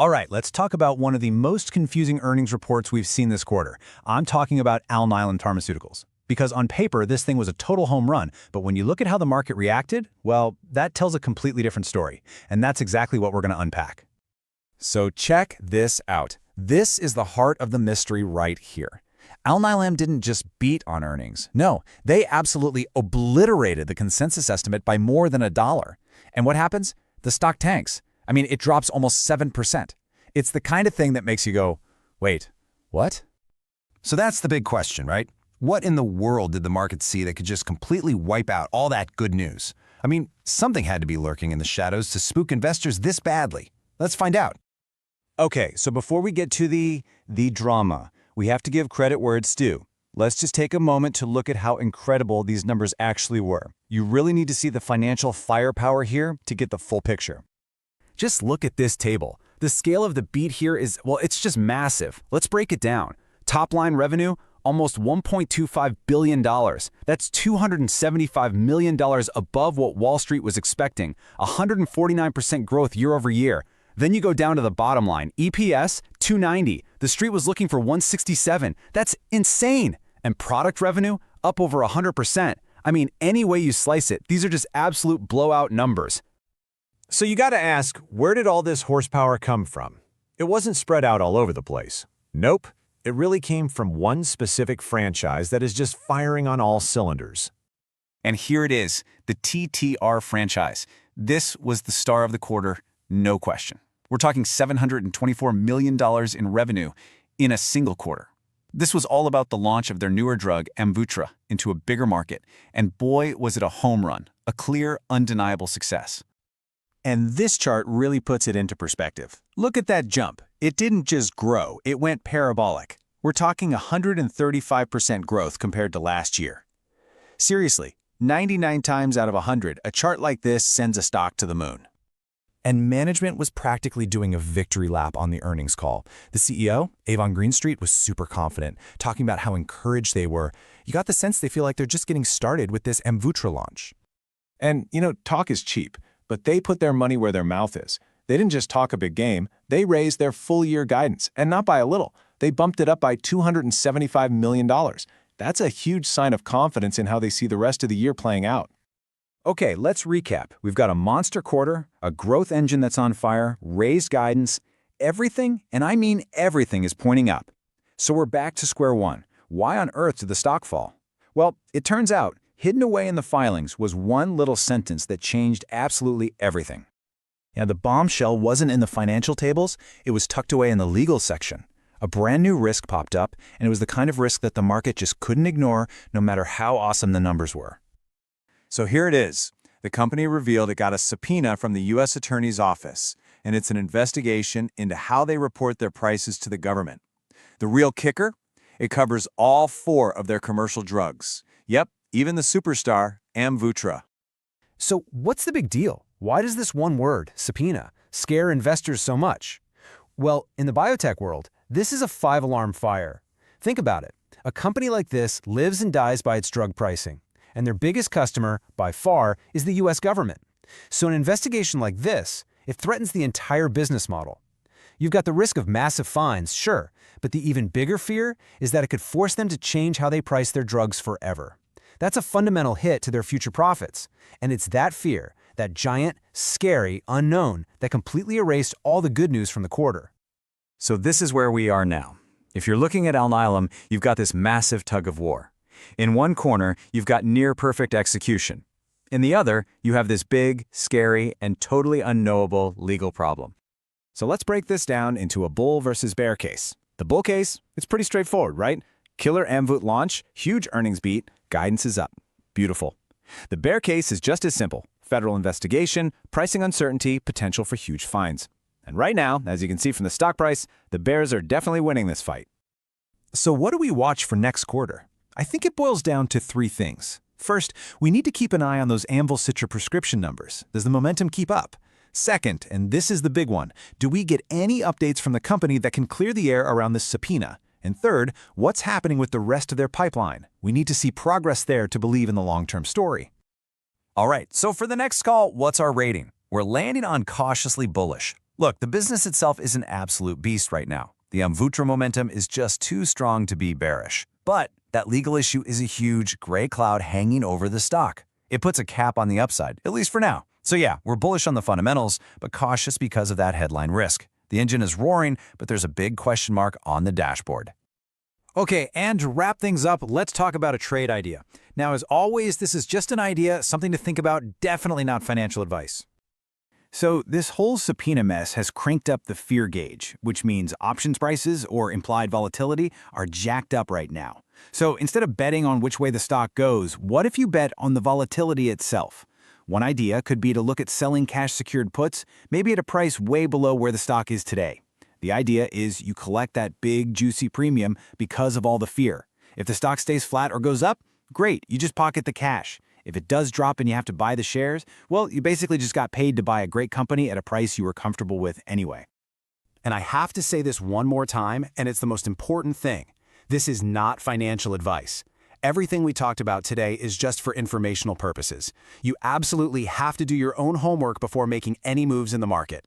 All right, let's talk about one of the most confusing earnings reports we've seen this quarter. I'm talking about Alnylam Pharmaceuticals. Because on paper, this thing was a total home run, but when you look at how the market reacted, well, that tells a completely different story. And that's exactly what we're going to unpack. So check this out. This is the heart of the mystery right here. Alnylam didn't just beat on earnings. No, they absolutely obliterated the consensus estimate by more than $1. And what happens? The stock tanks. I mean, it drops almost 7%. It's the kind of thing that makes you go, wait, what? So that's the big question, right? What in the world did the market see that could just completely wipe out all that good news? I mean, something had to be lurking in the shadows to spook investors this badly. Let's find out. Okay, so before we get to the drama, we have to give credit where it's due. Let's just take a moment to look at how incredible these numbers actually were. You really need to see the financial firepower here to get the full picture. Just look at this table. The scale of the beat here is, well, it's just massive. Let's break it down. Top line revenue, almost $1.25 billion. That's $275 million above what Wall Street was expecting, 149% growth year over year. Then you go down to the bottom line, EPS, $2.90. The Street was looking for $1.67. That's insane. And product revenue, up over 100%. I mean, any way you slice it, these are just absolute blowout numbers. So you got to ask, where did all this horsepower come from? It wasn't spread out all over the place. Nope. It really came from one specific franchise that is just firing on all cylinders. And here it is, the TTR franchise. This was the star of the quarter, no question. We're talking $724 million in revenue in a single quarter. This was all about the launch of their newer drug, Amvuttra, into a bigger market. And boy, was it a home run, a clear, undeniable success. And this chart really puts it into perspective. Look at that jump. It didn't just grow, it went parabolic. We're talking 135% growth compared to last year. Seriously, 99 times out of 100, a chart like this sends a stock to the moon. And management was practically doing a victory lap on the earnings call. The CEO, Avon Greenstreet, was super confident, talking about how encouraged they were. You got the sense they feel like they're just getting started with this Amvuttra launch. And, talk is cheap, but they put their money where their mouth is. They didn't just talk a big game, they raised their full-year guidance, and not by a little. They bumped it up by $275 million. That's a huge sign of confidence in how they see the rest of the year playing out. Okay, let's recap. We've got a monster quarter, a growth engine that's on fire, raised guidance. Everything, and I mean everything, is pointing up. So we're back to square one. Why on earth did the stock fall? Well, it turns out, hidden away in the filings was one little sentence that changed absolutely everything. Yeah, the bombshell wasn't in the financial tables, it was tucked away in the legal section. A brand new risk popped up, and it was the kind of risk that the market just couldn't ignore no matter how awesome the numbers were. So here it is. The company revealed it got a subpoena from the U.S. Attorney's Office, and it's an investigation into how they report their prices to the government. The real kicker? It covers all 4 of their commercial drugs. Yep, even the superstar, Amvuttra. So what's the big deal? Why does this one word, subpoena, scare investors so much? Well, in the biotech world, this is a 5-alarm fire. Think about it. A company like this lives and dies by its drug pricing, and their biggest customer, by far, is the U.S. government. So an investigation like this, it threatens the entire business model. You've got the risk of massive fines, sure, but the even bigger fear is that it could force them to change how they price their drugs forever. That's a fundamental hit to their future profits, and it's that fear, that giant, scary, unknown, that completely erased all the good news from the quarter. So this is where we are now. If you're looking at Alnylam, you've got this massive tug of war. In one corner, you've got near-perfect execution. In the other, you have this big, scary, and totally unknowable legal problem. So let's break this down into a bull versus bear case. The bull case, it's pretty straightforward, right? Killer Amvut launch, huge earnings beat, guidance is up. Beautiful. The bear case is just as simple. Federal investigation, pricing uncertainty, potential for huge fines. And right now, as you can see from the stock price, the bears are definitely winning this fight. So what do we watch for next quarter? I think it boils down to 3 things. First, we need to keep an eye on those Amvuttra prescription numbers. Does the momentum keep up? Second, and this is the big one, do we get any updates from the company that can clear the air around this subpoena? And third, what's happening with the rest of their pipeline? We need to see progress there to believe in the long-term story. All right, so for the next call, what's our rating? We're landing on cautiously bullish. Look, the business itself is an absolute beast right now. The Amvuttra momentum is just too strong to be bearish. But that legal issue is a huge gray cloud hanging over the stock. It puts a cap on the upside, at least for now. So yeah, we're bullish on the fundamentals, but cautious because of that headline risk. The engine is roaring, but there's a big question mark on the dashboard. Okay, and to wrap things up, let's talk about a trade idea. Now, as always, this is just an idea, something to think about, definitely not financial advice. So this whole subpoena mess has cranked up the fear gauge, which means options prices or implied volatility are jacked up right now. So instead of betting on which way the stock goes, what if you bet on the volatility itself? One idea could be to look at selling cash-secured puts, maybe at a price way below where the stock is today. The idea is you collect that big, juicy premium because of all the fear. If the stock stays flat or goes up, great, you just pocket the cash. If it does drop and you have to buy the shares, well, you basically just got paid to buy a great company at a price you were comfortable with anyway. And I have to say this one more time, and it's the most important thing. This is not financial advice. Everything we talked about today is just for informational purposes. You absolutely have to do your own homework before making any moves in the market.